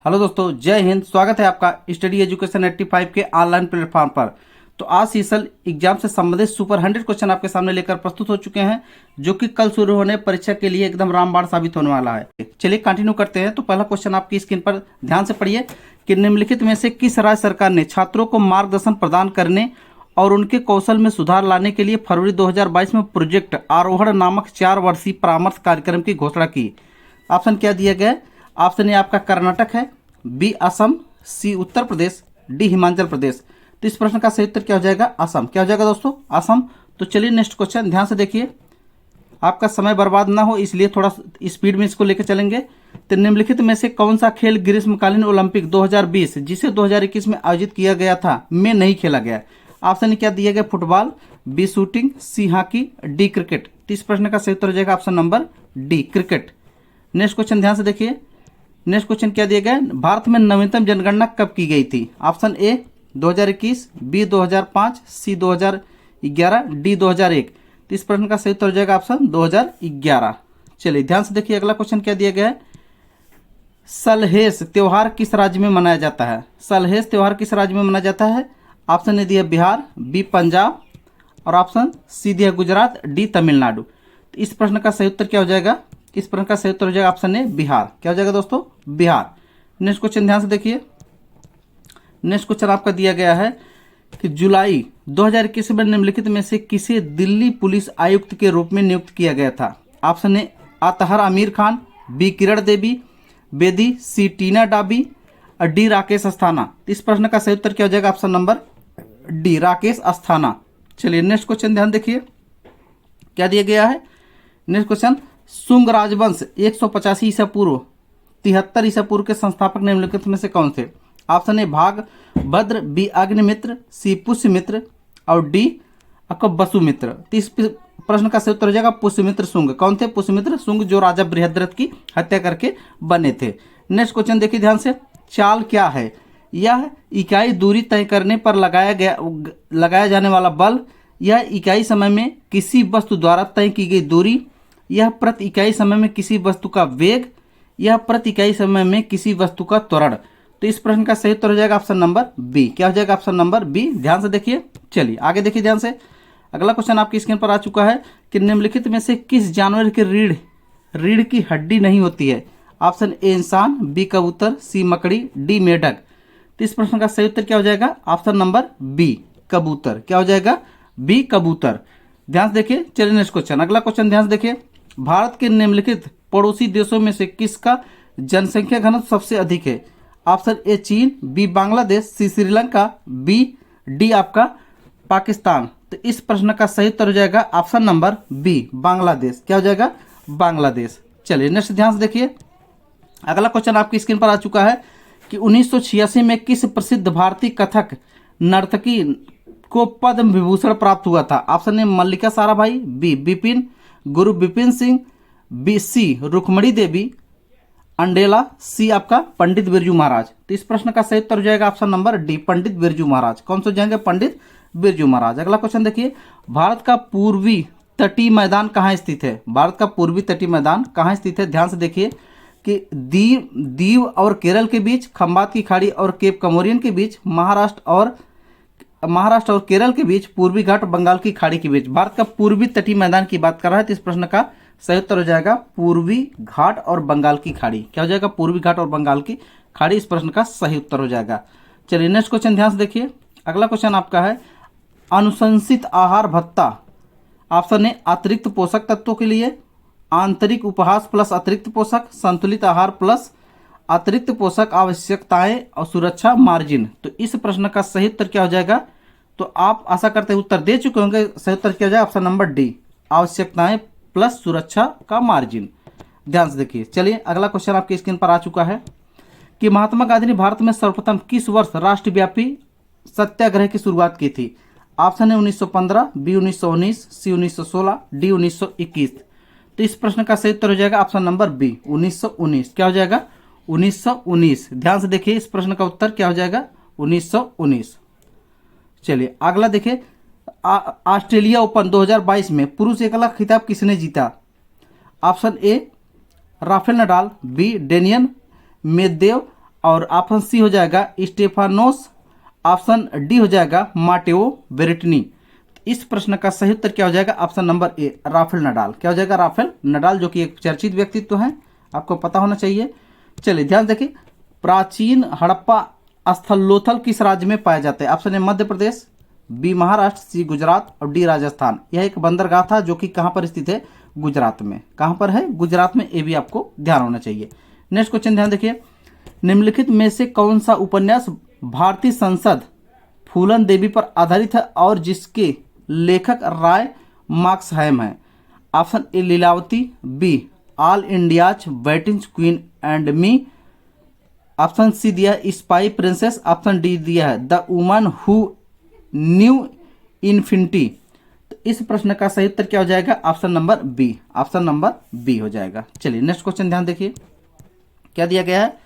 Hello दोस्तों, जय हिंद। स्वागत है आपका स्टडी एजुकेशन 85 के ऑनलाइन प्लेटफॉर्म पर। तो आज सीसल एग्जाम से संबंधित सुपर 100 क्वेश्चन आपके सामने लेकर प्रस्तुत हो चुके हैं, जो कि कल शुरू होने परीक्षा के लिए एकदम रामबाण साबित होने वाला है। चलिए कंटिन्यू करते हैं। तो पहला क्वेश्चन आपकी स्क्रीन पर ध्यान से पढ़िए कि निम्नलिखित में से किस राज्य सरकार ने छात्रों को मार्गदर्शन प्रदान करने और उनके कौशल में सुधार लाने के लिए फरवरी 2022 में प्रोजेक्ट आरोहण नामक 4 वर्षीय परामर्श कार्यक्रम की घोषणा की। ऑप्शन क्या दिया गया है? ऑप्शन ए आपका कर्नाटक है, बी असम, सी उत्तर प्रदेश, डी हिमाचल प्रदेश। तो इस प्रश्न का सही उत्तर क्या हो जाएगा? असम। क्या हो जाएगा दोस्तों? असम। तो चलिए नेक्स्ट क्वेश्चन ध्यान से देखिए, आपका समय बर्बाद ना हो इसलिए थोड़ा स्पीड में इसको लेकर चलेंगे। तो निम्नलिखित में से कौन सा खेल ग्रीष्मकालीन ओलंपिक 2020 जिसे 2021 में आयोजित किया गया था में नहीं खेला गया? ऑप्शन क्या दिया गया? Football, B shooting, C hockey, D cricket. तो इस प्रश्न का सही उत्तर हो जाएगा option number D, cricket. Next question ध्यान से देखिए। नेक्स्ट क्वेश्चन क्या दिया गया? भारत में नवीनतम जनगणना कब की गई थी? Option A 2021, B 2005, C 2011, D 2001। तो इस प्रश्न का सही उत्तर हो जाएगा ऑप्शन 2011। चलिए ध्यान से देखिए, अगला क्वेश्चन क्या दिया गया है? सलहेस त्योहार किस राज्य में मनाया जाता है? सलहेस त्योहार किस राज्य में मनाया जाता है? ऑप्शन ए दिया बिहार, बी पंजाब और ऑप्शन सी दिया गुजरात, डी तमिलनाडु। तो इस प्रश्न का सही उत्तर क्या हो जाएगा? इस प्रश्न का सही उत्तर हो जाएगा ऑप्शन ए बिहार। क्या हो जाएगा दोस्तों? बिहार। नेक्स्ट क्वेश्चन ध्यान से देखिए। नेक्स्ट क्वेश्चन आपका दिया गया है कि जुलाई 2021 में निम्नलिखित में से किसे दिल्ली पुलिस आयुक्त के रूप में नियुक्त किया गया था? Option A Athar Aamir Khan, B Kiran Devi Bedi, C Tina Dabi और डी राकेश अस्थाना। इस प्रश्न का सही उत्तर क्या हो जाएगा? Option number D, Rakesh Asthana. चलिए नेक्स्ट क्वेश्चन ध्यान देखिए, क्या दिया गया है? नेक्स्ट क्वेश्चन, शुंग राजवंश 185 ईसा पूर्व 73 ईसा पूर्व के संस्थापक निम्नलिखित में से कौन थे? ऑप्शन ए भाग भद्र, बी अग्निमित्र, सी पुष्यमित्र और डी आपका वसुमित्र। तो इस प्रश्न का सही उत्तर हो जाएगा पुष्यमित्र शुंग। कौन थे? पुष्यमित्र शुंग, जो राजा बृहद्रथ की हत्या करके बने थे। नेक्स्ट क्वेश्चन देखिए ध्यान से, चाल क्या है? यह इकाई दूरी तय करने पर लगाया जाने वाला बल, यह इकाई समय में किसी वस्तु द्वारा तय की गई दूरी, यह प्रति इकाई समय में किसी वस्तु का वेग, यह प्रति इकाई समय में किसी वस्तु का त्वरण। तो इस प्रश्न का सही उत्तर हो जाएगा ऑप्शन नंबर बी। क्या हो जाएगा? Option number B. ध्यान से देखिए। चलिए आगे देखिए ध्यान से, अगला क्वेश्चन आपकी स्क्रीन पर आ चुका है कि निम्नलिखित में से किस जानवर के रीढ़ की हड्डी नहीं होती है? ऑप्शन ए इंसान, बी कबूतर, सी मकड़ी, डी मेढक। तो इस प्रश्न का सही उत्तर क्या हो जाएगा? ऑप्शन नंबर बी, कबूतर। क्या हो जाएगा? बी, कबूतर। ध्यान से देखिए। चलिए नेक्स्ट क्वेश्चन, अगला क्वेश्चन ध्यान से देखिए। भारत के निम्नलिखित पड़ोसी देशों में से किसका जनसंख्या घनत्व सबसे अधिक है? ऑप्शन ए चीन, बी बांग्लादेश, सी श्रीलंका, डी आपका पाकिस्तान। तो इस प्रश्न का सही उत्तर हो जाएगा ऑप्शन नंबर बी, बांग्लादेश। क्या हो जाएगा? बांग्लादेश। चलिए नेक्स्ट ध्यान से देखिए, अगला क्वेश्चन आपकी स्क्रीन पर आ चुका है कि 1986 में किस प्रसिद्ध भारतीय कथक नर्तकी को पद्म विभूषण प्राप्त हुआ था? Option A Mallika Sarabhai, B Bipin Guru Bipin Singh, B C Rukmini Devi Arundale, C आपका पंडित बिरजू महाराज। तो इस प्रश्न का सही उत्तर हो जाएगा option number D, Pandit Birju Maharaj. कौन से जाएंगे? पंडित बिरजू महाराज। अगला क्वेश्चन देखिए, भारत का पूर्वी तटीय मैदान कहाँ स्थित है? भारत का पूर्वी तटीय मैदान कहाँ स्थित है? ध्यान से देखिए कि दीव और केरल के बीच, खंबात की खाड़ी और केप कमोरियन के बीच, महाराष्ट्र और केरल के बीच, पूर्वी घाट बंगाल की खाड़ी के बीच। भारत का पूर्वी तटीय मैदान की बात कर रहा है, तो इस प्रश्न का सही उत्तर हो जाएगा पूर्वी घाट और बंगाल की खाड़ी। क्या हो जाएगा? पूर्वी घाट और बंगाल की खाड़ी। इस प्रश्न का सही उत्तर हो जाएगा। चलिए नेक्स्ट क्वेश्चन ध्यान से देखिए, अगला क्वेश्चन आपका है अनुशंसित आहार भत्ता। ऑप्शन ए अतिरिक्त पोषक तत्वों के लिए, आंतरिक उपहास प्लस अतिरिक्त पोषक, संतुलित आहार प्लस अतिरिक्त पोषक आवश्यकताएं और सुरक्षा मार्जिन। तो इस प्रश्न का सही उत्तर क्या हो जाएगा? तो आप आशा करते हैं उत्तर दे चुके होंगे। सही उत्तर क्या हो जाएगा? ऑप्शन नंबर डी, आवश्यकताएं प्लस सुरक्षा का मार्जिन। ध्यान से देखिए। चलिए अगला क्वेश्चन आपकी स्क्रीन पर आ चुका है कि महात्मा गांधी ने भारत में सर्वप्रथम किस वर्ष राष्ट्रव्यापी सत्याग्रह की शुरुआत की थी? ऑप्शन है 1915, बी 1919, सी 1916, डी 1921। तो इस प्रश्न का सही उत्तर हो जाएगा ऑप्शन नंबर बी, 1919। क्या हो जाएगा? 1919। ध्यान से देखिए, इस प्रश्न का उत्तर क्या हो जाएगा? 1919। चलिए अगला देखिए, ऑस्ट्रेलिया ओपन 2022 में पुरुष एकल खिताब किसने जीता? Option A Rafael Nadal, B Daniil Medvedev और ऑप्शन सी हो जाएगा स्टेफानोस, ऑप्शन डी हो जाएगा माटेओ बेरेटिनी। इस प्रश्न का सही उत्तर क्या हो जाएगा? ऑप्शन नंबर ए राफेल नडाल। क्या हो जाएगा? राफेल नडाल, जो कि एक चर्चित व्यक्तित्व है, आपको पता होना चाहिए। चलिए ध्यान देखिए, प्राचीन हड़प्पा स्थलोथल किस राज्य में पाए जाते हैं? Option A Madhya Pradesh, B Maharashtra, C Gujarat और डी राजस्थान। यह एक बंदरगाह था जो कि कहाँ पर स्थित है? गुजरात में। कहाँ पर है? गुजरात में। ये भी आपको ध्यान होना चाहिए। नेक्स्ट क्वेश्चन ध्यान देखिए, निम्नलिखित में से कौन सा उपन्यास भारतीय संसद फूलन देवी पर आधारित है और जिसके लेखक राय मार्क्सहैम है? Option A Lilavati, B all India's waiting queen and me, option C दिया है स्पाई प्रिंसेस, ऑप्शन डी दिया है the woman who knew infinity. तो इस प्रश्न का सही उत्तर क्या हो जाएगा? Option number B. Option number B हो जाएगा। चलिए नेक्स्ट क्वेश्चन ध्यान देखिए, क्या दिया गया है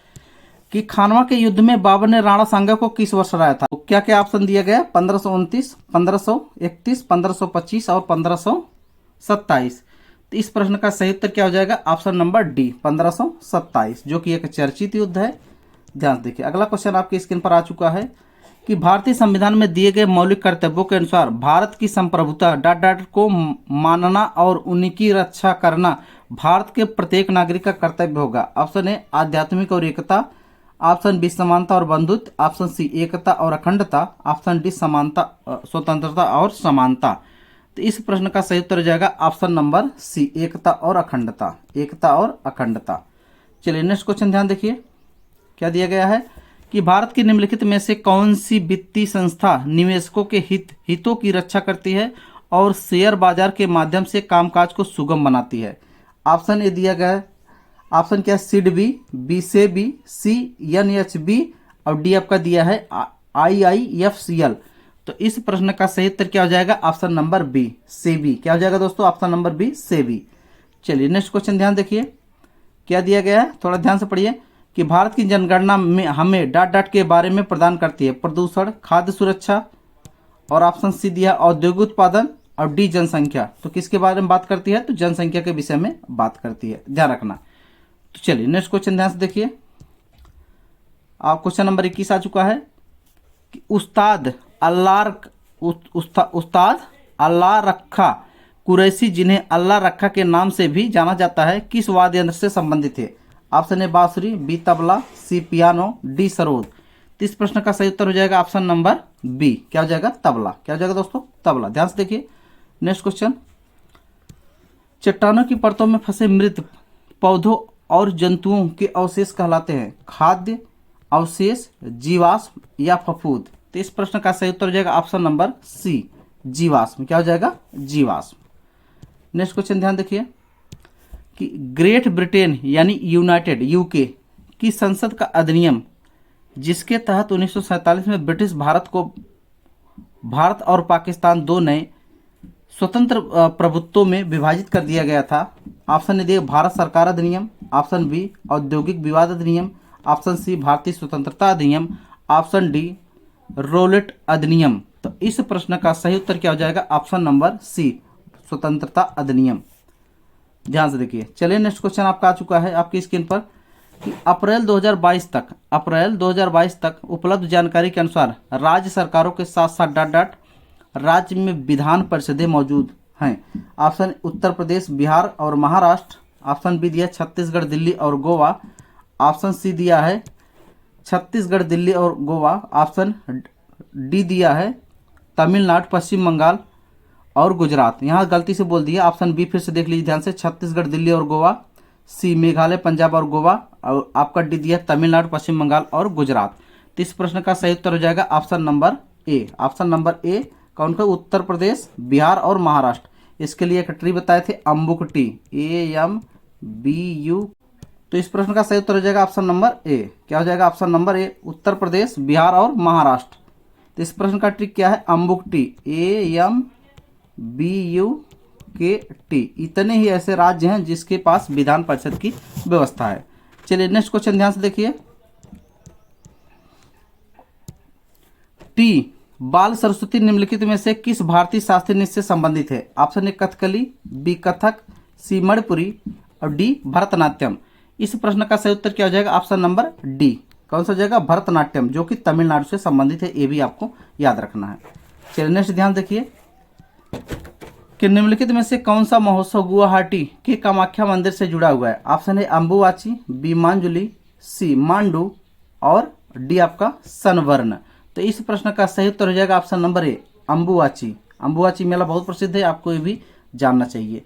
कि खानवा के युद्ध में बाबर ने राणा सांगा को किस वर्ष हराया था? तो क्या क्या ऑप्शन दिया गया? 1529, 1531, 1525 और 1527। तो इस प्रश्न का सही उत्तर क्या हो जाएगा? ऑप्शन नंबर डी 1527, जो कि एक चर्चित युद्ध है। ध्यान से देखिए, अगला क्वेश्चन आपकी स्क्रीन पर आ चुका है कि भारतीय संविधान में दिए गए मौलिक कर्तव्यों के अनुसार भारत की संप्रभुता डॉट डॉट को मानना और उनकी रक्षा करना भारत के प्रत्येक नागरिक का कर्तव्य होगा। ऑप्शन ए आध्यात्मिक और एकता, ऑप्शन बी समानता और बंधुत्व, ऑप्शन सी एकता और अखंडता, ऑप्शन डी समानता स्वतंत्रता और समानता। तो इस प्रश्न का सही उत्तर हो जाएगा ऑप्शन नंबर सी एकता और अखंडता। एकता और अखंडता। चलिए नेक्स्ट क्वेश्चन ध्यान देखिए, क्या दिया गया है कि भारत की निम्नलिखित में से कौन सी वित्तीय संस्था निवेशकों के हितों की रक्षा करती है और शेयर बाजार के माध्यम से कामकाज को सुगम बनाती है? ऑप्शन ए दिया गया है, ऑप्शन क्या है? सिडबी, बी सेबी, सी एनएचबी और डी आपका दिया है आईआईएफसीएल। तो इस प्रश्न का सही उत्तर क्या हो जाएगा? Option number B SEBI. क्या हो जाएगा दोस्तों? Option number B SEBI. चलिए नेक्स्ट क्वेश्चन ध्यान देखिए, क्या दिया गया है, थोड़ा ध्यान से पढ़िए कि भारत की जनगणना में हमें डॉट डॉट के बारे में प्रदान करती है प्रदूषण, खाद्य सुरक्षा और ऑप्शन सी दिया औद्योगिक उत्पादन और डी जनसंख्या। तो किसके बारे में बात करती है? तो जनसंख्या के विषय में बात करती है, ध्यान रखना। तो चलिए नेक्स्ट क्वेश्चन ध्यान से देखिए, आप क्वेश्चन नंबर 21 आ चुका है कि उस्ताद अल्लाह रखा कुरैशी, जिन्हें अल्लाह रखा के नाम से भी जाना जाता है, किस वाद्य यंत्र से संबंधित है? ऑप्शन ए बांसुरी, बी तबला, सी पियानो, डी सरोद। तो इस प्रश्न का सही उत्तर हो जाएगा ऑप्शन नंबर बी। क्या हो जाएगा? तबला। क्या हो जाएगा दोस्तों? तबला। ध्यान से देखिए नेक्स्ट क्वेश्चन, चट्टानों की परतों में फंसे मृत पौधों और जंतुओं के अवशेष कहलाते हैं खाद्य अवशेष, जीवाश्म या फफूद? तो इस प्रश्न का सही उत्तर हो जाएगा ऑप्शन नंबर सी जीवाश्म। क्या हो जाएगा? जीवाश्म। नेक्स्ट क्वेश्चन ध्यान देखिए कि ग्रेट ब्रिटेन यानी यूनाइटेड यूके की संसद का अधिनियम जिसके तहत 1947 में ब्रिटिश भारत और पाकिस्तान दो नए स्वतंत्र प्रभुत्वों में विभाजित कर दिया गया था। ऑप्शन ए दिया भारत सरकार अधिनियम, ऑप्शन बी औद्योगिक विवाद अधिनियम, ऑप्शन सी भारतीय स्वतंत्रता अधिनियम, ऑप्शन डी रोलेट अधिनियम। तो इस प्रश्न का सही उत्तर क्या हो जाएगा? ऑप्शन नंबर सी स्वतंत्रता अधिनियम। ध्यान से देखिए। चलिए नेक्स्ट क्वेश्चन आपका आ चुका है आपकी स्क्रीन पर कि अप्रैल 2022 तक उपलब्ध जानकारी के अनुसार राज्य सरकारों के साथ साथ डॉट डॉट राज्य में विधान परिषदें मौजूद हैं। ऑप्शन उत्तर प्रदेश, बिहार और महाराष्ट्र, ऑप्शन बी दिया छत्तीसगढ़, दिल्ली और गोवा, ऑप्शन सी दिया है छत्तीसगढ़, दिल्ली और गोवा, ऑप्शन डी दिया है तमिलनाडु, पश्चिम बंगाल और गुजरात। यहाँ गलती से बोल दिया, ऑप्शन बी फिर से देख लीजिए ध्यान से, छत्तीसगढ़, दिल्ली और गोवा, सी मेघालय, पंजाब और गोवा, और आपका डी दिया तमिलनाडु, पश्चिम बंगाल और गुजरात। तो इस प्रश्न का सही उत्तर हो जाएगा ऑप्शन नंबर ए। ऑप्शन नंबर ए कौन का? उत्तर प्रदेश, बिहार और महाराष्ट्र। इसके लिए एक ट्री बताए थे अम्बुकटी, AMBU। तो इस प्रश्न का सही उत्तर हो जाएगा ऑप्शन नंबर ए। क्या हो जाएगा? ऑप्शन नंबर ए उत्तर प्रदेश, बिहार और महाराष्ट्र। तो इस प्रश्न का ट्रिक क्या है? अम्बुकटी, AMBUKT। इतने ही ऐसे राज्य हैं जिसके पास विधान परिषद की व्यवस्था है। चलिए नेक्स्ट क्वेश्चन ध्यान से देखिए, टी बाल सरस्वती निम्नलिखित में से किस भारतीय शास्त्रीय नृत्य से संबंधित है? Option A Kathakali, B Kathak, C Manipuri और डी भरतनाट्यम। इस प्रश्न का सही उत्तर क्या हो जाएगा? ऑप्शन नंबर डी कौन सा हो जाएगा, भरतनाट्यम, जो कि तमिलनाडु से संबंधित है, ये भी आपको याद रखना है। चलिए नेक्स्ट ध्यान देखिए कि निम्नलिखित में से कौन सा महोत्सव गुवाहाटी के कामाख्या मंदिर से जुड़ा हुआ है। ऑप्शन है अम्बुवाची, बी मांजुली, सी मांडू और डी आपका सनवर्ण। तो इस प्रश्न का सही उत्तर हो जाएगा option number A, Ambubachi. Ambubachi मेला बहुत प्रसिद्ध है, आपको ये भी जानना चाहिए।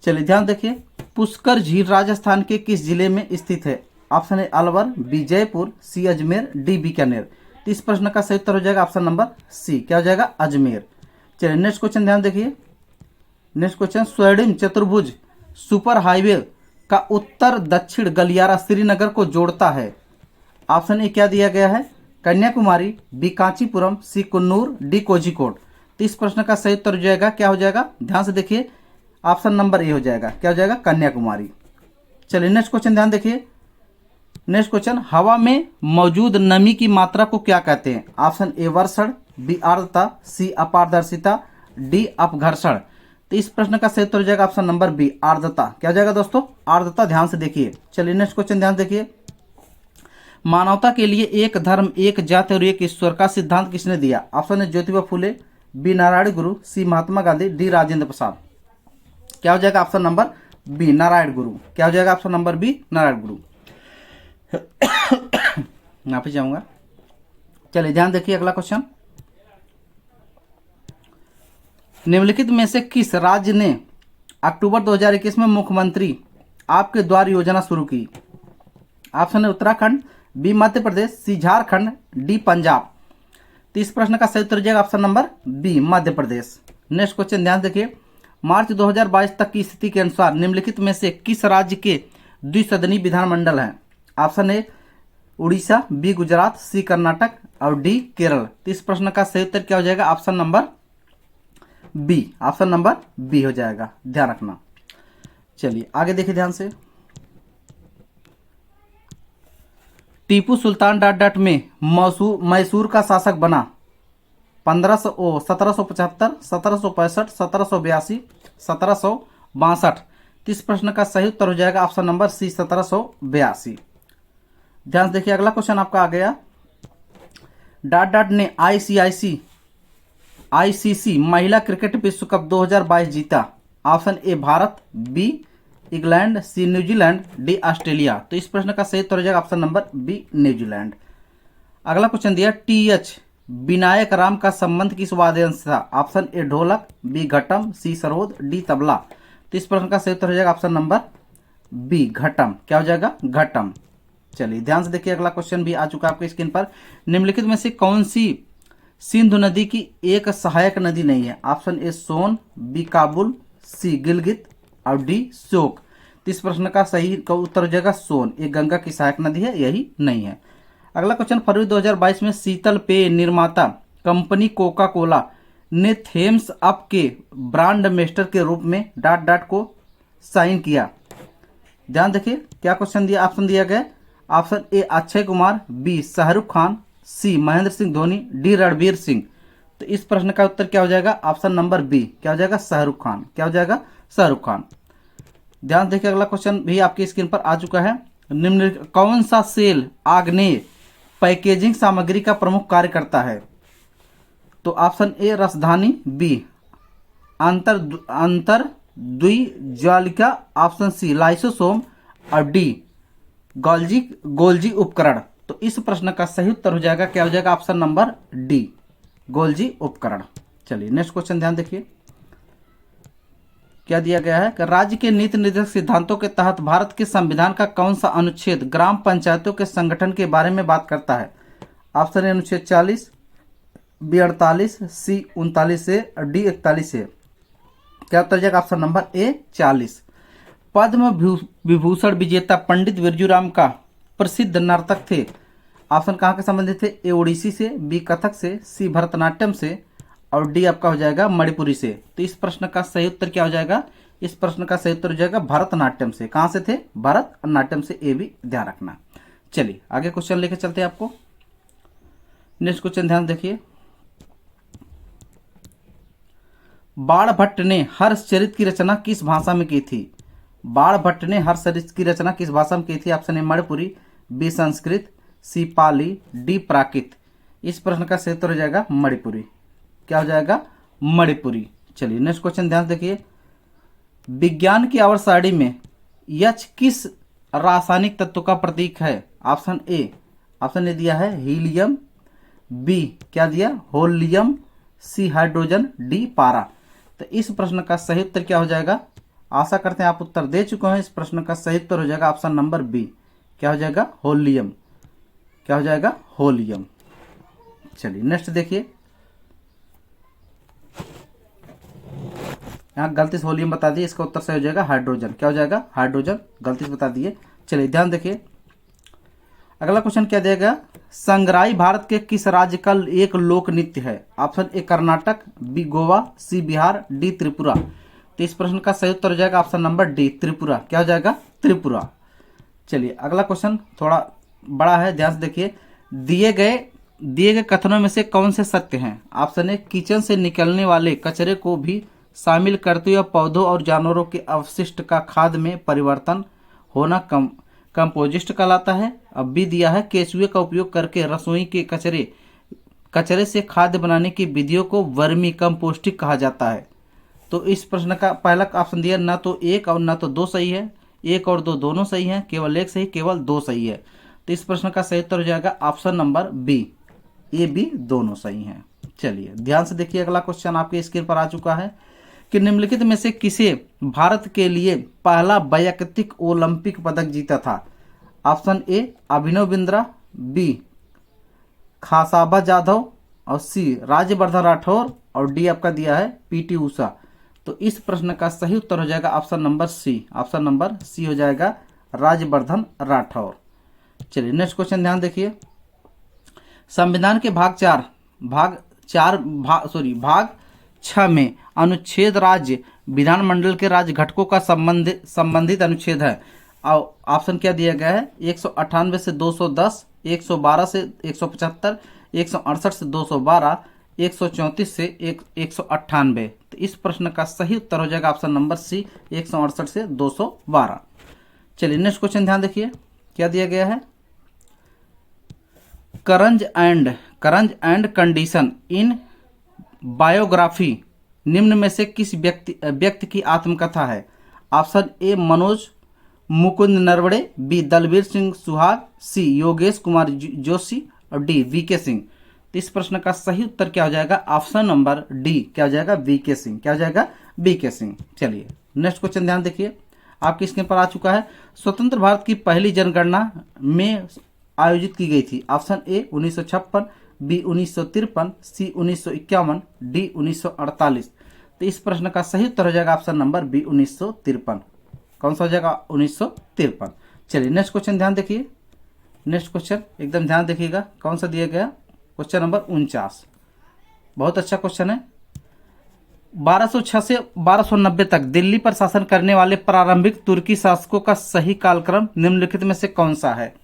चलिए ध्यान देखिए, पुष्कर झील राजस्थान के किस जिले में स्थित है। ऑप्शन है अलवर, बी जयपुर, सी अजमेर, डी बीकानेर। तो इस प्रश्न का सही उत्तर हो जाएगा ऑप्शन नंबर सी, क्या हो जाएगा, अजमेर। चलिए नेक्स्ट क्वेश्चन ध्यान देखिए, नेक्स्ट क्वेश्चन, स्वर्णिम चतुर्भुज सुपर हाईवे का उत्तर दक्षिण गलियारा श्रीनगर को जोड़ता है। ऑप्शन ए क्या दिया गया है, कन्याकुमारी, बी कांचीपुरम, सी कुन्नूर, डी कोझिकोड। तो इस प्रश्न का सही उत्तर हो जाएगा, क्या हो जाएगा, ध्यान से देखिए, ऑप्शन नंबर ए हो जाएगा, क्या हो जाएगा, कन्याकुमारी। चलिए नेक्स्ट क्वेश्चन ध्यान देखिए, नेक्स्ट क्वेश्चन, हवा में मौजूद नमी की मात्रा को क्या कहते हैं। ऑप्शन ए वर्षण, बी आर्द्रता, सी अपारदर्शिता, डी अपघर्षण। तो इस प्रश्न का सही उत्तर हो जाएगा ऑप्शन नंबर बी, आर्द्रता। क्या हो जाएगा दोस्तों, आर्द्रता। ध्यान से देखिए। चलिए नेक्स्ट क्वेश्चन ध्यान देखिए, मानवता के लिए एक धर्म, एक जाति और एक ईश्वर का सिद्धांत किसने दिया। ऑप्शन है ज्योतिबा फुले, बी नारायण गुरु, सी महात्मा गांधी, डी राजेंद्र प्रसाद। क्या हो जाएगा ऑप्शन नंबर बी, नारायण गुरु। क्या हो जाएगा ऑप्शन नंबर बी, नारायण गुरु। यहाँ पे जाऊंगा। चलिए ध्यान देखिए, अगला क्वेश्चन, निम्नलिखित में से किस राज्य ने अक्टूबर 2021 में मुख्यमंत्री आपके द्वार योजना शुरू की। ऑप्शन है उत्तराखंड, बी मध्य प्रदेश, सी झारखंड, डी पंजाब। तो इस प्रश्न का सही उत्तर जाएगा ऑप्शन नंबर बी, मध्य प्रदेश। नेक्स्ट क्वेश्चन ध्यान देखिए, मार्च 2022 तक की स्थिति के अनुसार निम्नलिखित में से किस राज्य के द्विसदनी विधानमंडल हैं। Option A Orissa, B Gujarat, C Karnataka और डी केरल। तो इस प्रश्न का सही उत्तर क्या हो जाएगा option number B, option number B हो जाएगा, ध्यान रखना। चलिए आगे देखिए ध्यान से, टीपू सुल्तान डॉट डॉट में मैसूर का शासक बना 1775, 1765, 1782, 1762। इस प्रश्न का सही उत्तर हो जाएगा ऑप्शन नंबर सी, 1782। ध्यान से देखिए, अगला क्वेश्चन आपका आ गया, डॉट डॉट ने आईसीसी महिला क्रिकेट विश्व कप 2022 जीता। Option A Bharat, B England, C New Zealand, D Australia. तो इस प्रश्न का सही उत्तर हो जाएगा ऑप्शन नंबर बी, न्यूजीलैंड। अगला क्वेश्चन दिया, टीएच विनायक राम का संबंध किस वाद्य से था। Option A dholak, B ghatam, C sarod, D tabla. तो इस प्रश्न का सही उत्तर हो जाएगा ऑप्शन नंबर बी, घटम। क्या हो जाएगा, घटम। चलिए ध्यान से देखिए, अगला क्वेश्चन भी आ चुका है आपके स्क्रीन पर, निम्नलिखित में से कौन सी सिंधु नदी की एक सहायक नदी नहीं है। Option A Son, B Kabul, C Gilgit और डी श्योक। तो इस प्रश्न का सही उत्तर हो जाएगा सोन, एक गंगा की सहायक नदी है, यही नहीं है। अगला क्वेश्चन, फरवरी 2022 में शीतल पेय निर्माता कंपनी कोका कोला ने थेम्स अप के ब्रांड एम्बेसडर के रूप में डॉट डॉट को साइन किया। ध्यान देखिए, क्या क्वेश्चन दिया, ऑप्शन दिया गया, option A Akshay Kumar, B Shahrukh Khan, C Mahendra Singh Dhoni, D Ranveer Singh. तो इस प्रश्न का उत्तर क्या हो जाएगा ऑप्शन नंबर बी, क्या हो जाएगा, शाहरुख खान। क्या हो जाएगा, शाहरुख खान। ध्यान देखिए, अगला क्वेश्चन भी आपकी स्क्रीन पर आ चुका है, निम्न कौन सा सेल आग्नेय पैकेजिंग सामग्री का प्रमुख कार्य करता है। तो ऑप्शन ए रसधानी, बी अंतर द्विजालिका, ऑप्शन सी लाइसोसोम और डी गोल्जी उपकरण। तो इस प्रश्न का सही उत्तर हो जाएगा, क्या हो जाएगा ऑप्शन नंबर डी, गोल्जी उपकरण। चलिए नेक्स्ट क्वेश्चन ध्यान देखिए, क्या दिया गया है कि राज्य के नीति निर्देशक सिद्धांतों के तहत भारत के संविधान का कौन सा अनुच्छेद ग्राम पंचायतों के संगठन के बारे में बात करता है। ऑप्शन ए अनुच्छेद 40, बी 48, सी 39 से और डी 41 से। क्या उत्तर जाएगा ऑप्शन नंबर ए 40। पद्म विभूषण विजेता पंडित बिरजू राम का प्रसिद्ध नर्तक थे। ऑप्शन कहाँ के संबंधित थे, ए ओडिसी से, बी कथक से, सी भरतनाट्यम से और डी आपका हो जाएगा मणिपुरी से। तो इस प्रश्न का सही उत्तर क्या हो जाएगा, इस प्रश्न का सही उत्तर हो जाएगा भरतनाट्यम से। कहाँ से थे, भरतनाट्यम से, ये भी ध्यान रखना। चलिए आगे क्वेश्चन लेकर चलते हैं आपको। नेक्स्ट क्वेश्चन ध्यान देखिए, बाणभट्ट ने हर्षचरित की रचना किस भाषा में की थी। बाणभट्ट ने हर्षचरित की रचना किस भाषा में की थी। Option A Manipuri, B Sanskrit, C Pali, D Prakrit. इस प्रश्न का सही उत्तर हो जाएगा मणिपुरी। क्या हो जाएगा? मणिपुरी। चलिए नेक्स्ट क्वेश्चन ध्यान से देखिए। विज्ञान की आवर्त सारणी में H किस रासायनिक तत्व का प्रतीक है? ऑप्शन ए दिया है हीलियम, बी क्या दिया? होलियम, सी हाइड्रोजन, डी पारा। तो इस प्रश्न का सही उत्तर क्या हो जाएगा? आशा करते हैं आप उत्तर दे चुके हैं। इस प्रश्न का सही उत्तर हो जाएगा ऑप्शन नंबर बी। क्या हो जाएगा? होलियम। क्या हो जाएगा? होलियम। चलिए नेक्स्ट देखिए। यहाँ गलती से होलियम बता दिए, इसका उत्तर सही हो जाएगा हाइड्रोजन। क्या हो जाएगा? हाइड्रोजन। गलती से बता दिए। चलिए ध्यान देखिए। अगला क्वेश्चन क्या दिया गया? संगराई भारत के किस राज्य का एक लोक नृत्य है? Option A Karnataka, B Goa, C Bihar, D Tripura. तो इस प्रश्न का सही उत्तर हो जाएगा ऑप्शन नंबर डी त्रिपुरा। क्या हो जाएगा? त्रिपुरा। चलिए अगला क्वेश्चन थोड़ा बड़ा है, ध्यान से देखिए। दिए गए कथनों में से कौन से सत्य हैं? ऑप्शन ए किचन से निकलने वाले कचरे को भी शामिल करते हुए पौधों और जानवरों के अवशिष्ट का खाद में परिवर्तन होना कंपोजिस्ट कहलाता है। अब बी दिया है केचुए का उपयोग करके रसोई के कचरे से खाद्य बनाने की विधियों को वर्मी कंपोस्टिंग कहा जाता है। तो इस प्रश्न का पहला ऑप्शन दिया, ना तो एक और ना तो दो सही है। एक और दो दोनों सही हैं, केवल एक सही, केवल दो सही है। तो इस प्रश्न का सही उत्तर हो जाएगा option number B. A B दोनों सही हैं। चलिए ध्यान से देखिए। अगला क्वेश्चन आपके स्क्रीन पर आ चुका है कि निम्नलिखित में से किसे भारत के लिए पहला वैयक्तिक ओलंपिक पदक जीता था? Option A Abhinav Bindra, B Khashaba Jadhav, और सी राज्यवर्धन राठौर, और डी आपका दिया है पीटी उषा। तो इस प्रश्न का सही उत्तर हो जाएगा option number C. Option number C हो जाएगा राज्यवर्धन राठौर। चलिए नेक्स्ट क्वेश्चन ध्यान देखिए। संविधान के भाग 6 में अनुच्छेद राज्य विधानमंडल के राज्य घटकों का संबंधित अनुच्छेद है। ऑप्शन क्या दिया गया है? 198 से 210, 112 से 175, 168 से 212, 134 से 198। तो इस प्रश्न का सही उत्तर हो जाएगा ऑप्शन नंबर सी 168 से 212। चलिए नेक्स्ट क्वेश्चन ध्यान देखिए। क्या दिया गया है? Courage and condition in biography निम्न में से किस व्यक्ति की आत्मकथा है? Option A Manoj Mukund Naravane, B Dalbir Singh Suhag, C Yogesh Kumar Joshi, और डी वीके सिंह। तो इस प्रश्न का सही उत्तर क्या हो जाएगा? Option number D. क्या हो जाएगा? वीके सिंह। क्या हो जाएगा? वीके सिंह। चलिए नेक्स्ट क्वेश्चन ध्यान देखिए। आपकी स्क्रीन पर आ चुका है। स्वतंत्र भारत की पहली जनगणना में आयोजित की गई थी। Option A 1956, B 1953, C 1951, D 1948। तो इस प्रश्न का सही उत्तर हो जाएगा ऑप्शन नंबर बी 1953। कौन सा हो जाएगा? 1953। चलिए नेक्स्ट क्वेश्चन ध्यान देखिए। नेक्स्ट क्वेश्चन एकदम ध्यान देखिएगा। कौन सा दिया गया? Question number 49। बहुत अच्छा क्वेश्चन है। 1206 से 1290 तक दिल्ली पर शासन करने वाले प्रारंभिक तुर्की शासकों का सही कालक्रम निम्नलिखित में से कौन सा है?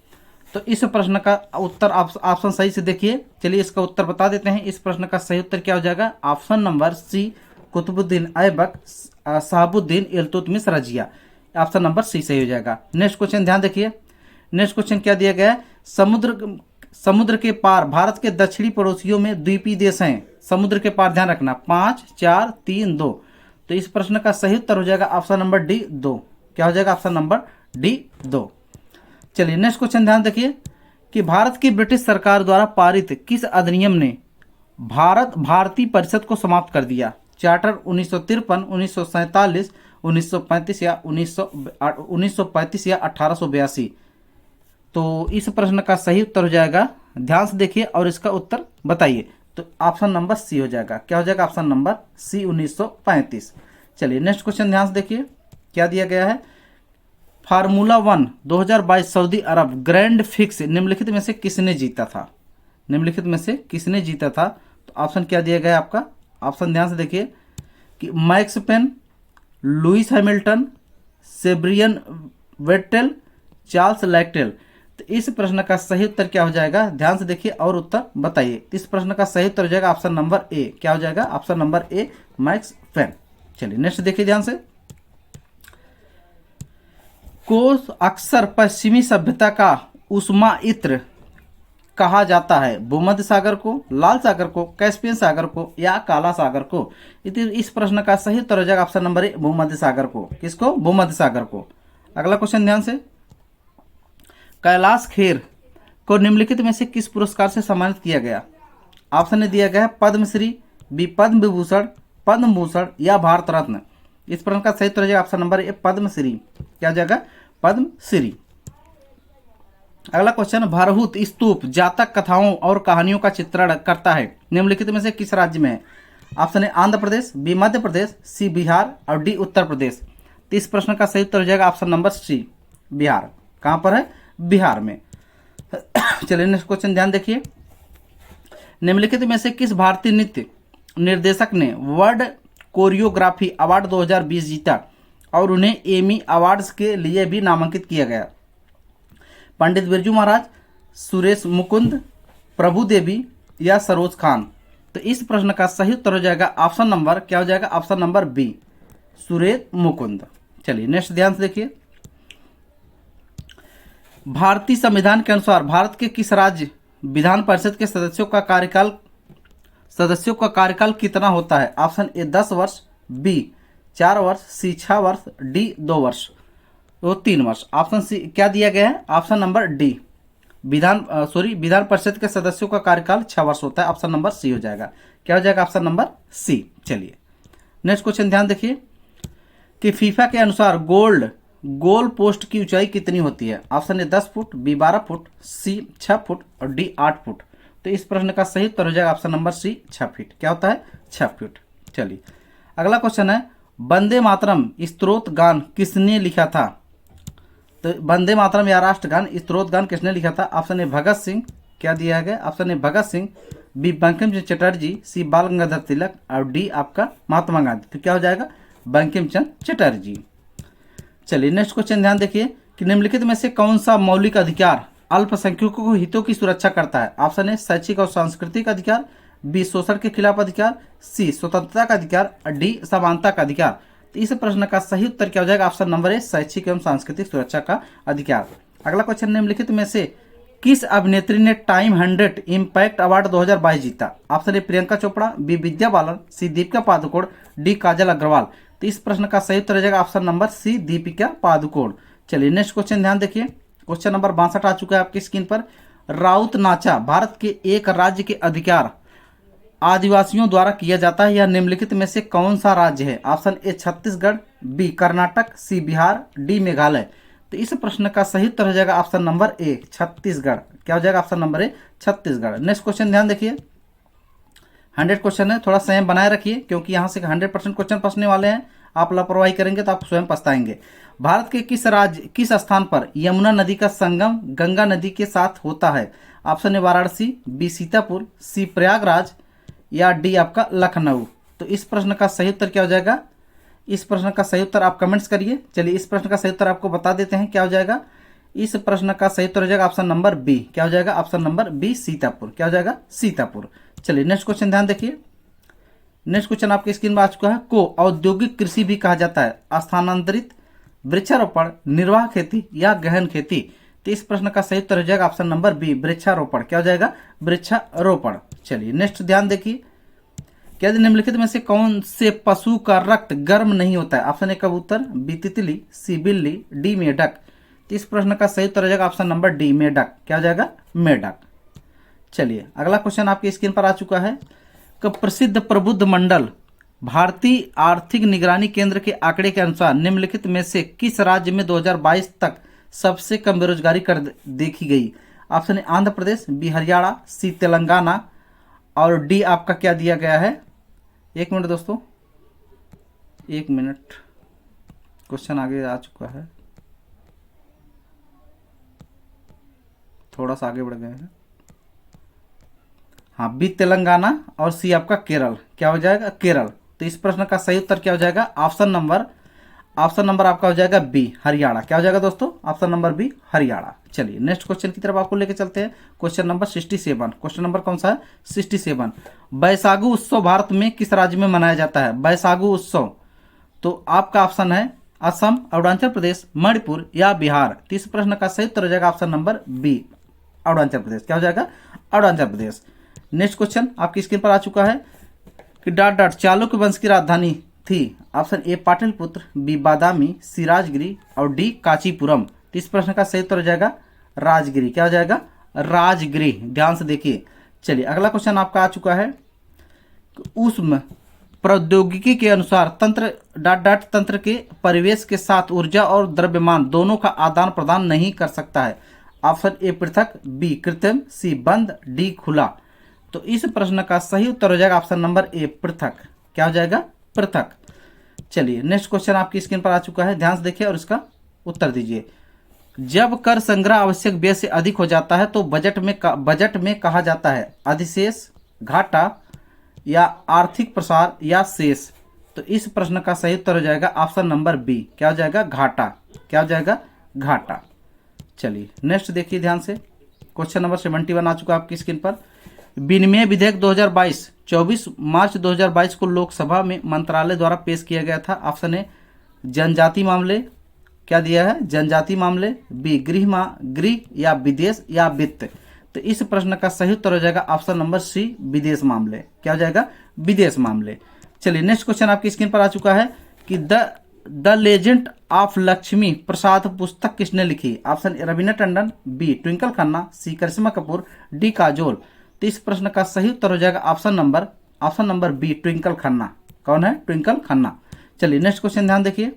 तो इस प्रश्न का उत्तर ऑप्शन सही से देखिए। चलिए इसका उत्तर बता देते हैं। इस प्रश्न का सही उत्तर क्या हो जाएगा? Option number C Qutbuddin Aibak Shahabuddin Iltutmish Razia. Option number C सही हो जाएगा। नेक्स्ट क्वेश्चन ध्यान देखिए। नेक्स्ट क्वेश्चन क्या दिया गया है? समुद्र के पार भारत के दक्षिणी पड़ोसियों में द्वीपीय देश हैं। समुद्र के पार ध्यान रखना 5 4 3 2। तो इस प्रश्न का सही उत्तर हो जाएगा ऑप्शन नंबर डी 2। क्या हो जाएगा? Option number D 2। चलिए नेक्स्ट क्वेश्चन ध्यान देखिए कि भारत की ब्रिटिश सरकार द्वारा पारित किस अधिनियम ने भारतीय परिषद को समाप्त कर दिया? चार्टर 1953, 1947, 1935 या 1935 या 1882। तो इस प्रश्न का सही उत्तर हो जाएगा, ध्यान से देखिए और इसका उत्तर बताइए। तो ऑप्शन नंबर सी हो जाएगा। क्या हो जाएगा? Option number C 1935। चलिए नेक्स्ट क्वेश्चन ध्यान से देखिए। क्या दिया गया है? फार्मूला 1 2022 सऊदी अरब ग्रैंड फिक्स निम्नलिखित में से किसने जीता था? निम्नलिखित में से किसने जीता था? तो ऑप्शन क्या दिया गया है आपका? ऑप्शन ध्यान से देखिए कि मैक्स पेन, Lewis Hamilton, Sebastian Vettel, Charles Leclerc. तो इस प्रश्न का सही उत्तर क्या हो जाएगा? ध्यान से देखिए और उत्तर बताइए। इस प्रश्न का सही उत्तर हो जाएगा ऑप्शन नंबर ए। क्या हो जाएगा? Option number A max pen. चलिए नेक्स्ट देखिए ध्यान से। को अक्सर पश्चिमी सभ्यता का उष्मा इत्र कहा जाता है? भूमध्य सागर को, लाल सागर को, कैस्पियन सागर को या काला सागर को? इस प्रश्न का सही उत्तर हो जाएगा ऑप्शन नंबर ए, भूमध्य सागर को। किसको? भूमध्य सागर को। अगला क्वेश्चन ध्यान से, कैलाश खेर को निम्नलिखित में से किस पुरस्कार से सम्मानित किया गया? ऑप्शन ने दिया गया है पद्मश्री, बी पद्म विभूषण, पद्म भूषण या भारत रत्न। इस प्रश्न का सही उत्तर हो जाएगा ऑप्शन नंबर ए, पद्मश्री। क्या हो जाएगा? पद्मश्री। अगला क्वेश्चन, भरहुत स्तूप जातक कथाओं और कहानियों का चित्रण करता है, निम्नलिखित में से किस राज्य में है? Option A, Andhra Pradesh, B Madhya Pradesh, C Bihar और डी उत्तर प्रदेश। तो इस प्रश्न का सही उत्तर हो जाएगा ऑप्शन नंबर सी, बिहार। कहां पर है? बिहार में। चलिए नेक्स्ट क्वेश्चन ध्यान देखिए, निम्नलिखित में से किस भारतीय नृत्य निर्देशक ने वर्ल्ड कोरियोग्राफी अवार्ड 2020 जीता और उन्हें एमी अवार्ड्स के लिए भी नामांकित किया गया? पंडित बिरजू महाराज, सुरेश मुकुंद, प्रभु देवी या सरोज खान? तो इस प्रश्न का सही उत्तर हो जाएगा ऑप्शन नंबर, क्या हो जाएगा? Option number B, Suresh Mukund. चलिए नेक्स्ट ध्यान से देखिए, भारतीय संविधान के अनुसार भारत के किस राज्य विधान परिषद के सदस्यों का कार्यकाल कितना होता है? ऑप्शन ए 10 वर्ष, बी 4 वर्ष, सी 6 वर्ष, डी 2 वर्ष, तो 3 वर्ष। ऑप्शन सी क्या दिया गया है? Option number D, Vidhan Parishad के सदस्यों का कार्यकाल 6 वर्ष होता है। ऑप्शन नंबर सी हो जाएगा। क्या हो जाएगा? Option number C. चलिए नेक्स्ट क्वेश्चन ध्यान देखिए कि फीफा के अनुसार गोल पोस्ट की ऊंचाई कितनी होती है? Option A 10 foot, B 12 foot, C 6 foot और डी 8 फुट। तो इस प्रश्न का सही उत्तर हो जाएगा ऑप्शन नंबर सी, 6 फीट। क्या होता है? 6 फीट। चलिए अगला क्वेश्चन है, वंदे मातरम स्त्रोत गान किसने लिखा था? तो वंदे मातरम या राष्ट्रगान स्त्रोत गान किसने लिखा था? Option A Bhagat Singh. क्या दिया गया? Option A Bhagat Singh, B Bankim Chandra Chatterjee, C Bal Gangadhar तिलक और डी आपका महात्मा गांधी। तो क्या हो जाएगा? बंकिम चंद्र चटर्जी। चलिए नेक्स्ट क्वेश्चन ध्यान देखिए कि निम्नलिखित में से कौन सा मौलिक अधिकार अल्पसंख्यकों को हितों की सुरक्षा करता है? ऑप्शन ए शैक्षिक और सांस्कृतिक अधिकार, बी शोषण के खिलाफ अधिकार, सी स्वतंत्रता का अधिकार, डी समानता का अधिकार। तो इस प्रश्न का सही उत्तर क्या हो जाएगा? ऑप्शन नंबर ए शैक्षिक एवं सांस्कृतिक सुरक्षा का अधिकार। अगला क्वेश्चन, निम्नलिखित में से किस अभिनेत्री ने टाइम 100 इम्पैक्ट अवार्ड 2022 जीता? Option A Priyanka Chopra, B Vidya Balan, C Deepika Padukone, D Kajal Aggarwal. तो इस प्रश्न का सही उत्तर हो जाएगा option number C, Deepika Padukone. चलिए नेक्स्ट क्वेश्चन ध्यान देखिए, क्वेश्चन नंबर 62 आ चुका है आपकी स्क्रीन पर। राउत नाचा भारत के एक राज्य के अधिकार आदिवासियों द्वारा किया जाता है, यह निम्नलिखित में से कौन सा राज्य है? Option A Chhattisgarh, B Karnataka, C Bihar, D Meghalaya. तो इस प्रश्न का सही उत्तर हो जाएगा ऑप्शन नंबर ए छत्तीसगढ़। क्या हो जाएगा? ऑप्शन नंबर ए छत्तीसगढ़। नेक्स्ट क्वेश्चन ध्यान देखिए, 100 क्वेश्चन है, थोड़ा संयम बनाए रखिए क्योंकि यहाँ से 100% क्वेश्चन पूछने वाले हैं। आप लापरवाही करेंगे तो आप स्वयं पछताएंगे। भारत के किस स्थान पर यमुना नदी का संगम गंगा नदी के साथ होता है? Option A Varanasi, B Sitapur, C Prayagraj या डी आपका लखनऊ। तो इस प्रश्न का सही उत्तर क्या हो जाएगा? इस प्रश्न का सही उत्तर आप कमेंट्स करिए। चलिए इस प्रश्न का सही उत्तर आपको बता देते हैं। क्या हो जाएगा? इस प्रश्न का सही उत्तर हो जाएगा ऑप्शन नंबर बी। क्या हो जाएगा? Option number B Sitapur. क्या हो जाएगा? सीतापुर। चलिए नेक्स्ट क्वेश्चन ध्यान देखिए, नेक्स्ट क्वेश्चन आपके स्क्रीन पर आ चुका है। को औद्योगिक कृषि भी कहा जाता है, स्थानांतरित, वृक्षारोपण, निर्वाह खेती या गहन खेती। तो इस प्रश्न का सही उत्तर हो जाएगा ऑप्शन नंबर बी वृक्षारोपण। क्या हो जाएगा? वृक्षारोपण। चलिए नेक्स्ट ध्यान देखिए, क्या निम्नलिखित में से कौन से पशु का रक्त गर्म नहीं होता है? ऑप्शन ए कबूतर, बी तितली, सी बिल्ली, डी मेढक। तो इस प्रश्न का सही उत्तर हो जाएगा ऑप्शन नंबर डी मेढक। क्या हो जाएगा? मेढक। चलिए अगला क्वेश्चन आपकी स्क्रीन पर आ चुका है कि प्रसिद्ध प्रबुद्ध मंडल भारतीय आर्थिक निगरानी केंद्र के आंकड़े के अनुसार निम्नलिखित में से किस राज्य में 2022 तक सबसे कम बेरोजगारी कर देखी गई? Option A Andhra Pradesh, B Haryana, C Telangana और डी आपका क्या दिया गया है? एक मिनट दोस्तों, एक मिनट, क्वेश्चन आगे आ चुका है, थोड़ा सा आगे बढ़ गए हैं। हाँ, बी तेलंगाना और सी आपका केरल। क्या हो जाएगा? केरल। तो इस प्रश्न का सही उत्तर क्या हो जाएगा? ऑप्शन नंबर आपका हो जाएगा बी हरियाणा। क्या हो जाएगा दोस्तों? Option number B Haryana. चलिए नेक्स्ट क्वेश्चन की तरफ आपको लेके चलते हैं। Question number 67। क्वेश्चन नंबर कौन सा है? 67। बैसागु उत्सव भारत में किस राज्य में मनाया जाता है? बैसागु उत्सव, तो आपका ऑप्शन है असम, अरुणाचल प्रदेश, मणिपुर या बिहार। तो इस प्रश्न का सही उत्तर हो जाएगा option number B Arunachal Pradesh. क्या हो जाएगा? अरुणाचल प्रदेश। नेक्स्ट क्वेश्चन आपकी स्क्रीन पर आ चुका है कि डॉट डॉट चालुक्य वंश की राजधानी थी। ऑप्शन ए पाटलिपुत्र, बी बादामी, सी राजगिरी और डी कांचीपुरम। तो इस प्रश्न का सही उत्तर हो जाएगा राजगिरी। क्या हो जाएगा? राजगिरी। ध्यान से देखिए। चलिए अगला क्वेश्चन आपका आ चुका है, ऊष्म प्रौद्योगिकी के अनुसार तंत्र डॉट डॉट तंत्र के परिवेश के साथ ऊर्जा और द्रव्यमान दोनों का आदान प्रदान नहीं कर सकता है। ऑप्शन ए पृथक, बी कृत्रिम, सी बंद, डी खुला। तो इस प्रश्न का सही उत्तर हो जाएगा ऑप्शन नंबर ए पृथक। क्या हो जाएगा? पृथक। चलिए नेक्स्ट क्वेश्चन आपकी स्क्रीन पर आ चुका है, ध्यान से देखिए और इसका उत्तर दीजिए। जब कर संग्रह आवश्यक व्यय से अधिक हो जाता है तो बजट में कहा जाता है अधिशेष, घाटा या आर्थिक प्रसार या शेष। तो इस प्रश्न का सही उत्तर हो जाएगा ऑप्शन नंबर बी। क्या हो जाएगा? घाटा। क्या हो जाएगा? घाटा। चलिए नेक्स्ट देखिए ध्यान से, क्वेश्चन नंबर 71 आ चुका है आपकी स्क्रीन पर। विनिमय विधेयक 2022 24 मार्च 2022 को लोकसभा में मंत्रालय द्वारा पेश किया गया था। ऑप्शन ए जनजाति मामले, क्या दिया है? जनजाति मामले, बी गृह या विदेश या वित्त। तो इस प्रश्न का सही उत्तर हो जाएगा ऑप्शन नंबर सी विदेश मामले। क्या हो जाएगा? विदेश मामले। चलिए नेक्स्ट क्वेश्चन आपकी स्क्रीन पर आ चुका है कि the legend of Lakshmi Prasad पुस्तक किसने लिखी? Option A Raveena Tandon, B Twinkle Khanna, C Karisma Kapoor, D Kajol. तो इस प्रश्न का सही उत्तर हो जाएगा option number B Twinkle Khanna. कौन है? ट्विंकल खन्ना। चलिए नेक्स्ट क्वेश्चन ध्यान देखिए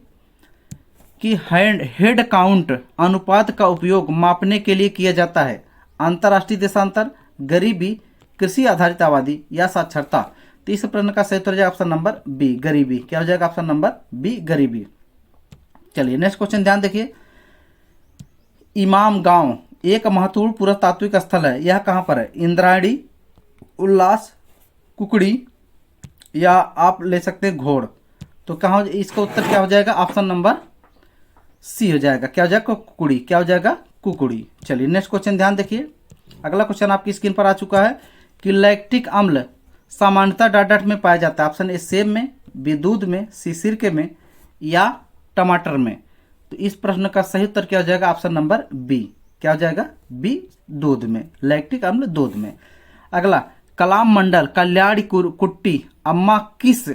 कि हेड काउंट अनुपात का उपयोग मापने के लिए किया जाता है अंतर्राष्ट्रीय देशांतर, गरीबी, कृषि आधारित आबादी या साक्षरता। तो इस प्रश्न का सही उत्तर हो जाएगा ऑप्शन नंबर बी गरीबी। क्या हो जाएगा? ऑप्शन नंबर बी गरीबी। चलिए नेक्स्ट क्वेश्चन ध्यान देखिए, इमाम गांव एक महत्वपूर्ण पुरातात्विक स्थल है, यह कहाँ पर है? इंद्रायणी, उल्लास, कुकड़ी या आप ले सकते हैं घोड़। तो कहाँ? इसका उत्तर क्या हो जाएगा? ऑप्शन नंबर सी हो जाएगा। क्या हो जाएगा? कुकड़ी। क्या हो जाएगा? कुकड़ी। चलिए नेक्स्ट क्वेश्चन ध्यान देखिए, अगला क्वेश्चन आपकी स्क्रीन पर आ चुका है कि लैक्टिक अम्ल सामान्यतः डॉट डॉट में पाया जाता है। ऑप्शन ए सेब में, बी दूध में, सी सिरके में या टमाटर में। तो इस प्रश्न का सही उत्तर क्या हो जाएगा? Option number B. क्या हो जाएगा? बी दूध में। लैक्टिक अम्ल दूध में। अगला, कलाम मंडल कल्याणी कुट्टी अम्मा किस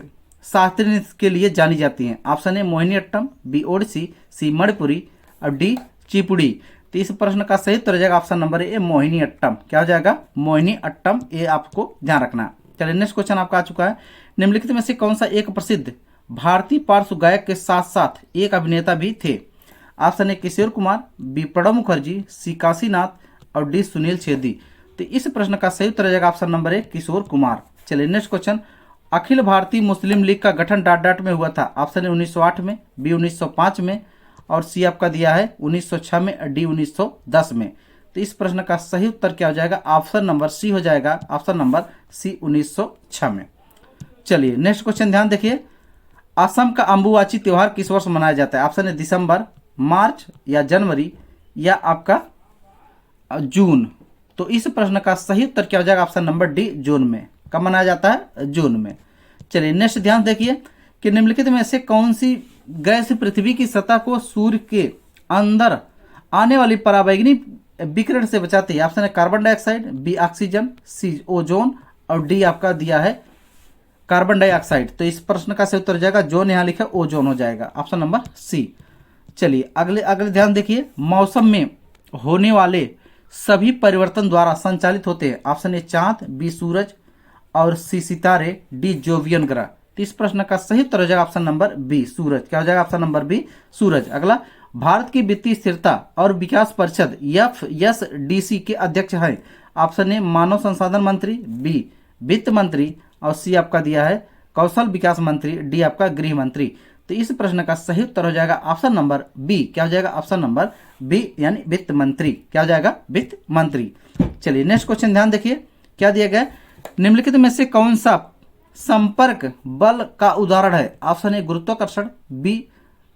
शास्त्रीय नृत्य के लिए जानी जाती हैं? Option A Mohiniyattam, B Odissi, C Manipuri और डी चिपुड़ी। तो इस प्रश्न का सही उत्तर हो जाएगा ऑप्शन नंबर ए मोहिनी अट्टम। क्या हो जाएगा? मोहिनी अट्टम। ये आपको ध्यान रखना है। चलिए नेक्स्ट क्वेश्चन आपका आ चुका है, निम्नलिखित में से कौन सा एक प्रसिद्ध भारतीय पार्श्व गायक के साथ साथ एक अभिनेता भी थे? Option A Kishore Kumar, B Pranab Mukherjee, C Kashinath और डी सुनील छेदी। तो इस प्रश्न का सही उत्तर हो जाएगा ऑप्शन नंबर ए किशोर कुमार। चलिए नेक्स्ट क्वेश्चन, अखिल भारतीय मुस्लिम लीग का गठन डॉट डॉट में हुआ था। ऑप्शन ए 1908 में, बी 1905 में और सी आपका दिया है 1906 में, डी 1910 में। तो इस प्रश्न का सही उत्तर क्या हो जाएगा? ऑप्शन नंबर सी हो जाएगा। ऑप्शन नंबर सी 1906 में। चलिए नेक्स्ट क्वेश्चन ध्यान देखिए, असम का अम्बुबाची त्योहार किस वर्ष मनाया जाता है? ऑप्शन ए दिसंबर, मार्च या जनवरी या आपका जून। तो इस प्रश्न का सही उत्तर क्या हो जाएगा? ऑप्शन नंबर डी जून में। कब मनाया जाता है? जून में। चलिए नेक्स्ट ध्यान देखिए कि निम्नलिखित में से कौन सी गैस पृथ्वी की सतह को सूर्य के अंदर आने वाली पराबैंगनी विकिरण से बचाती है? ऑप्शन है carbon dioxide, B oxygen, C ozone और डी आपका दिया है कार्बन डाइऑक्साइड। तो इस प्रश्न का सही उत्तर हो जाएगा, जोन यहाँ लिखा ओजोन हो जाएगा, ऑप्शन नंबर सी। चलिए अगले ध्यान देखिए, मौसम में होने वाले सभी परिवर्तन द्वारा संचालित होते हैं। ऑप्शन ए चांद, बी सूरज और सी सितारे, डी जोवियन ग्रह। तो इस प्रश्न का सही उत्तर हो जाएगा ऑप्शन नंबर बी सूरज। क्या हो जाएगा? ऑप्शन नंबर बी सूरज। अगला, भारत की वित्तीय स्थिरता और विकास परिषद FSDC के अध्यक्ष हैं। ऑप्शन ए मानव संसाधन मंत्री, बी वित्त मंत्री और सी आपका दिया है कौशल विकास मंत्री, डी आपका गृह मंत्री। तो इस प्रश्न का सही उत्तर हो जाएगा ऑप्शन नंबर बी। क्या हो जाएगा? ऑप्शन नंबर बी यानी वित्त मंत्री। क्या हो जाएगा? वित्त मंत्री। चलिए नेक्स्ट क्वेश्चन ध्यान देखिए, क्या दिया गया? निम्नलिखित में से कौन सा संपर्क बल का उदाहरण है? ऑप्शन ए गुरुत्वाकर्षण, बी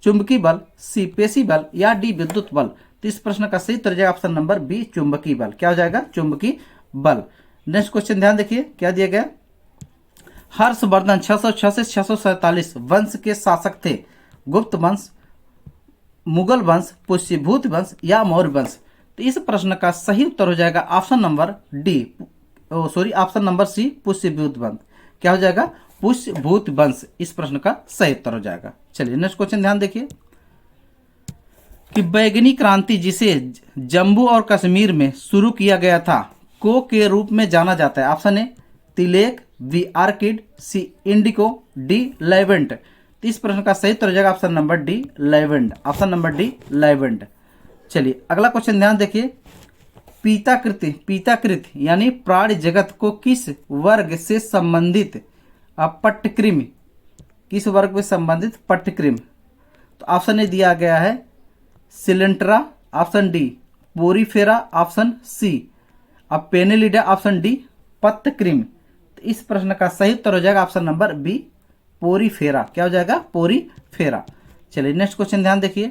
चुंबकीय बल, सी पेशी बल या डी विद्युत बल। तो इस प्रश्न का सही उत्तर जाएगा ऑप्शन नंबर बी चुंबकीय बल। क्या हो जाएगा? चुंबकीय बल। नेक्स्ट क्वेश्चन ध्यान देखिए, क्या दिया गया? हर्षवर्धन 606 से 647 वंश के शासक थे। गुप्त वंश, मुगल वंश, पुष्यभूत वंश या मौर्य वंश। तो इस प्रश्न का सही उत्तर हो जाएगा option number D, option number C, Pushyabhuti वंश। क्या हो जाएगा? पुष्यभूत वंश इस प्रश्न का सही उत्तर हो जाएगा। चलिए नेक्स्ट क्वेश्चन ध्यान देखिए कि बैगनी क्रांति जिसे जम्मू और कश्मीर में शुरू किया गया था को के रूप में जाना जाता है। Option A lilac, B orchid, C indigo, D lavender. तो इस प्रश्न का सही उत्तर हो जाएगा option number D lavender, option number D lavender. चलिए अगला क्वेश्चन ध्यान देखिए, पीताकृत यानी प्राणी जगत को किस वर्ग से संबंधित पट्टकृमि, किस वर्ग में संबंधित पट्टकृमि? तो ऑप्शन ए दिया गया है Coelenterata, option D Porifera, option C अब पेनेलिडा, ऑप्शन डी पत्तकृमि। तो इस प्रश्न का सही उत्तर हो जाएगा ऑप्शन नंबर बी पोरीफेरा। क्या हो जाएगा? पोरीफेरा। चलिए नेक्स्ट क्वेश्चन ध्यान देखिए,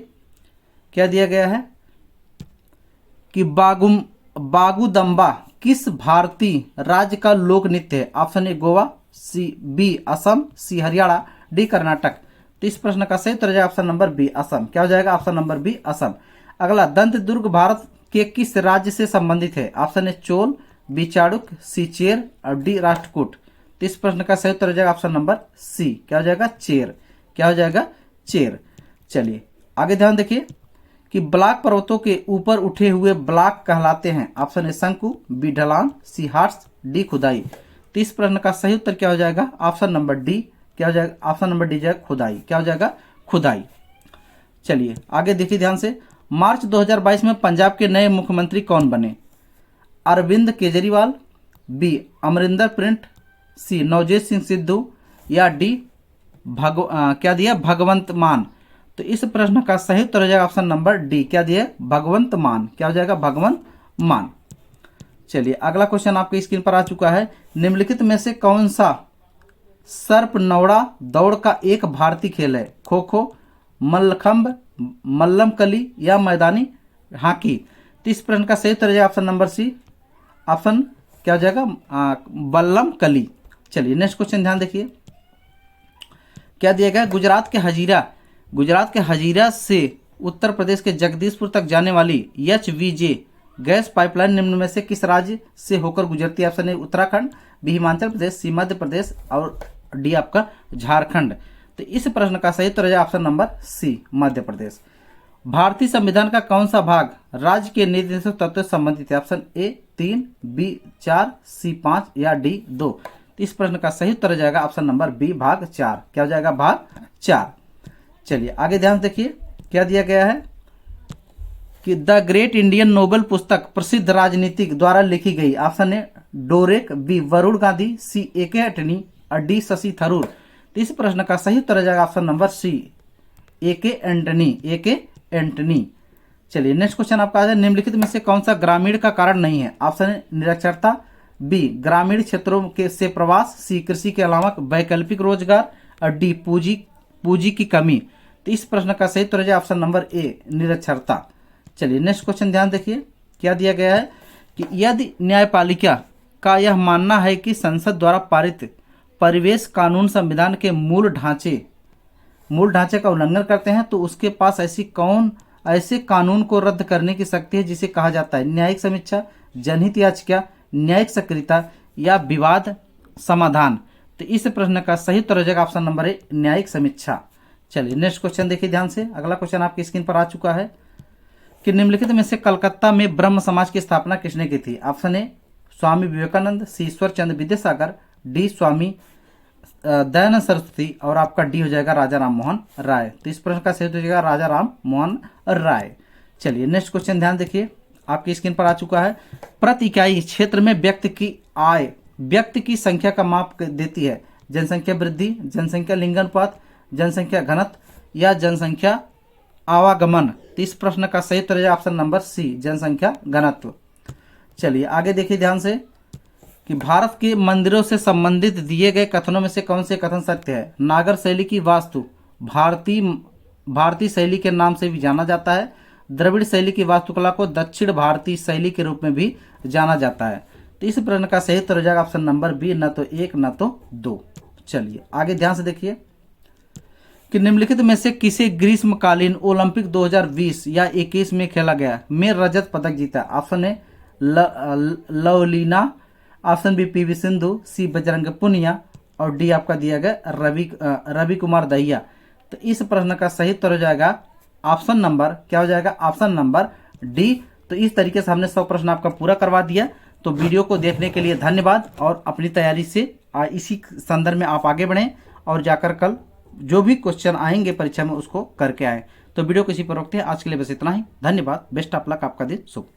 क्या दिया गया है कि बागुदम्बा किस भारतीय राज्य का लोक नृत्य है? Option A Goa, C B Assam, C Haryana, D Karnataka. तो इस प्रश्न का सही उत्तर हो जाएगा ऑप्शन नंबर बी असम। क्या हो जाएगा? Option number B Assam. अगला, दंत दुर्ग भारत के किस राज्य से संबंधित है? Option A Chola, B Chalukya, C Chera और डी राष्ट्रकूट। तो इस प्रश्न का सही उत्तर हो जाएगा ऑप्शन नंबर सी। क्या हो जाएगा? चेर। क्या हो जाएगा? चेर। चलिए आगे ध्यान देखिए कि ब्लॉक पर्वतों के ऊपर उठे हुए ब्लॉक कहलाते हैं। ऑप्शन ए शंकु, बी ढलान, सी हार्स, डी खुदाई। तो इस प्रश्न का सही उत्तर क्या हो जाएगा? Option number D. क्या हो जाएगा? ऑप्शन नंबर डी जाएगा खुदाई। क्या हो जाएगा? खुदाई। चलिए आगे देखिए ध्यान से, मार्च 2022 में पंजाब के नए मुख्यमंत्री कौन बने? अरविंद केजरीवाल, बी अमरिंदर प्रिंट, सी नवजोत सिंह सिद्धू या डी क्या दिया? भगवंत मान। तो इस प्रश्न का सही उत्तर हो जाएगा ऑप्शन नंबर डी। क्या दिया? भगवंत मान। क्या हो जाएगा? भगवंत मान। चलिए अगला क्वेश्चन आपके स्क्रीन पर आ चुका है, निम्नलिखित में से कौन सा सर्पनौड़ा दौड़ का एक भारतीय खेल है? खो खो, मल्लखंब, मल्लम कली या मैदानी हॉकी। तो इस प्रश्न का सही उत्तर हो जाएगा ऑप्शन नंबर सी, ऑप्शन क्या हो जाएगा? बल्लम कली। चलिए नेक्स्ट क्वेश्चन ध्यान देखिए, क्या दिया गया? गुजरात के हजीरा से उत्तर प्रदेश के जगदीशपुर तक जाने वाली HVJ गैस पाइपलाइन निम्न में से किस राज्य से होकर गुजरती है? Option A Uttarakhand, B Himachal Pradesh, C Madhya Pradesh और डी आपका झारखंड। तो इस प्रश्न का सही उत्तर हो जाएगा ऑप्शन नंबर सी, मध्य प्रदेश। भारतीय संविधान का कौन सा भाग राज्य के निर्देशक तत्व से संबंधित है? ऑप्शन ए 3, बी 4, सी 5 या डी 2। तो इस प्रश्न का सही उत्तर हो जाएगा ऑप्शन नंबर बी, भाग 4। क्या हो जाएगा? भाग 4। चलिए आगे ध्यान देखिए, क्या दिया गया है कि द ग्रेट इंडियन नोबल पुस्तक प्रसिद्ध राजनीतिक द्वारा लिखी गई। Option A Derek, B Varun Gandhi, C AK Antony और डी शशि थरूर। तो इस प्रश्न का सही उत्तर हो जाएगा option number C, AK Antony. चलिए नेक्स्ट क्वेश्चन आपका आ जाए, निम्नलिखित में से कौन सा ग्रामीण का कारण नहीं है? ऑप्शन ए निरक्षरता, बी ग्रामीण क्षेत्रों के से प्रवास, सी कृषि के अलावा वैकल्पिक रोजगार और डी पूंजी की कमी। तो इस प्रश्न का सही उत्तर हो जाए ऑप्शन नंबर ए, निरक्षरता। चलिए नेक्स्ट क्वेश्चन ध्यान देखिए, क्या दिया गया है कि यदि न्यायपालिका का यह मानना है कि संसद द्वारा पारित परिवेश कानून संविधान के मूल ढांचे का उल्लंघन करते हैं तो उसके पास ऐसे कानून को रद्द करने की शक्ति है जिसे कहा जाता है न्यायिक समीक्षा, जनहित याचिका, न्यायिक सक्रियता या विवाद समाधान। तो इस प्रश्न का सही उत्तर हो जाएगा ऑप्शन नंबर ए, न्यायिक समीक्षा। चलिए नेक्स्ट क्वेश्चन देखिए ध्यान से, अगला क्वेश्चन आपकी स्क्रीन पर आ चुका है कि निम्नलिखित में से कलकत्ता में ब्रह्म समाज की स्थापना किसने की थी? Option A Swami Vivekananda, C Ishwar Chandra Vidyasagar, D Swami Dayanand Saraswati और आपका डी हो जाएगा राजा राम मोहन राय। तो इस प्रश्न का सही हो जाएगा राजा राम मोहन राय। चलिए नेक्स्ट क्वेश्चन ध्यान देखिए, आपकी स्क्रीन पर आ चुका है, प्रति इकाई क्षेत्र में व्यक्ति की आय व्यक्ति की संख्या का माप देती है। जनसंख्या वृद्धि, जनसंख्या लिंगानुपात, जनसंख्या घनत्व या जनसंख्या आवागमन। तो इस प्रश्न का सही उत्तर है ऑप्शन नंबर सी, जनसंख्या घनत्व। चलिए आगे देखिए ध्यान से कि भारत के मंदिरों से संबंधित दिए गए कथनों में से कौन से कथन सत्य है? नागर शैली की वास्तु भारतीय शैली के नाम से भी जाना जाता है। द्रविड़ शैली की वास्तुकला को दक्षिण भारतीय शैली के रूप में भी जाना जाता है। तो इस प्रश्न का सही उत्तर हो जाएगा ऑप्शन नंबर बी, न तो 1 न तो 2। चलिए आगे ध्यान से देखिए कि कि निम्नलिखित में से किसे ग्रीष्मकालीन ओलंपिक 2020 या 21 में खेला गया में रजत पदक जीता? Option A Lovlina, option B PV Sindhu, C Bajrang Punia और डी आपका दिया गया रवि कुमार दहिया। तो इस प्रश्न का सही उत्तर हो जाएगा ऑप्शन नंबर, क्या हो जाएगा? Option number D. तो इस तरीके से हमने 100 प्रश्न आपका पूरा करवा दिया। तो वीडियो को देखने के लिए धन्यवाद और अपनी तैयारी से इसी संदर्भ में आप आगे बढ़ें और जाकर कल जो भी क्वेश्चन आएंगे परीक्षा में उसको करके आएँ। तो वीडियो को इसी पर रोकते हैं। आज के लिए बस इतना ही। धन्यवाद। Best of luck. आपका दिन शुभ।